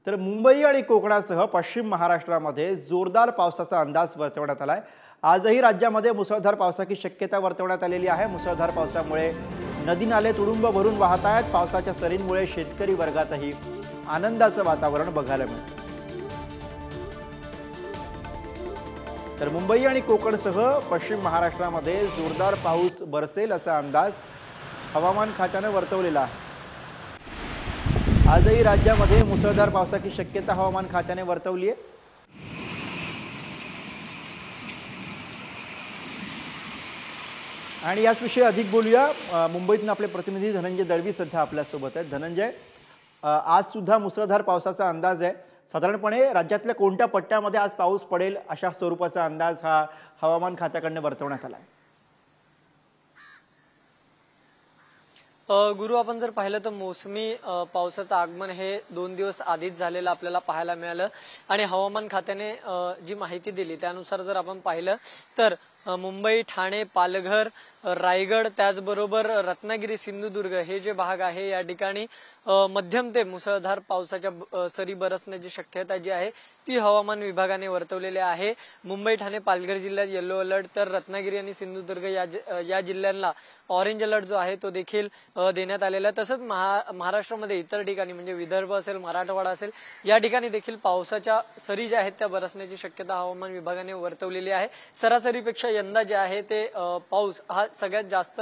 तर मुंबई आणि कोकणासह पश्चिम महाराष्ट्रामध्ये जोरदार पावसाचा अंदाज वर्तवण्यात आलाय। आजही राज्यामध्ये मुसळधार पावसाची शक्यता वर्तवण्यात आलेली आहे। मुसळधार पावसामुळे नदी नाले तुडुंब भरून वाहत आहेत। पावसाच्या सरींमुळे शेतकरी वर्गातही आनंदाचं वातावरण बघायला मिळतं। तर मुंबई आणि कोकणसह पश्चिम महाराष्ट्रामध्ये जोरदार पाऊस बरसेल असा अंदाज हवामान खात्याने वर्तवलेला आहे। आजही राज्यामध्ये मुसळधार पावसाची शक्यता हवामान खात्याने वर्तवली आहे। आणि याच विषयी अधिक बोलूया। मुंबईतून आपले प्रतिनिधी धनंजय दळवी सध्या आपल्या सोबत आहेत। धनंजय, आज सुद्धा मुसळधार पावसाचा अंदाज आहे। साधारणपणे राज्यातल्या कोणत्या पट्ट्यामध्ये आज पाऊस पडेल अशा स्वरूपाचा अंदाज हा हवामान खात्याकडून वर्तवण्यात आला आहे? गुरु, आपण जर पाहिलं तर मोसमी पावसाचं आगमन हे 2 दिवस आधीच झालेलं आपल्याला पाहायला मिळालं। आणि हवामान खात्याने जी माहिती दिली त्यानुसार जर आपण पाहिलं तर मुंबई, ठाणे, पालघर, रायगड, त्याचबरोबर रत्नागिरी, सिंधुदुर्ग हे जे भाग आहे या ठिकाणी मध्यम ते मुसळधार पावसाच्या सरी बरसण्याची शक्यता जी आहे ती हवामान विभागाने वर्तवलेली आहे। मुंबई, ठाणे, पालघर जिल्ह्यात येलो अलर्ट, तर रत्नागिरी आणि सिंधुदुर्ग या जिल्ह्यांना ऑरेंज अलर्ट जो आहे तो देखील देण्यात आलेला आहे। तसंच महाराष्ट्रामध्ये इतर ठिकाणी म्हणजे विदर्भ असेल, मराठवाडा असेल या ठिकाणी देखील पावसाच्या सरी ज्या आहेत त्या बरसण्याची शक्यता हवामान विभागाने वर्तवलेली आहे। सरासरीपेक्षा यंदा जे आहे ते पाऊस हा सगळ्यात जास्त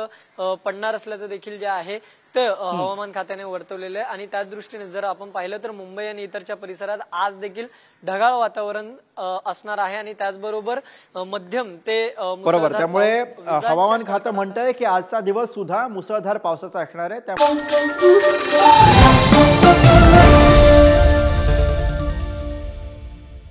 पडणार असल्याचं देखील जे आहे ते हवामान खात्याने वर्तवलेलं आहे। आणि त्याच दृष्टीने जर आपण पाहिलं तर मुंबई आणि इतरच्या परिसरात आज देखील ढगाळ वातावरण असणार आहे आणि त्याचबरोबर मध्यम ते बरोबर, त्यामुळे हवामान खातं म्हणतंय की आजचा दिवस सुद्धा मुसळधार पावसाचा असणार आहे।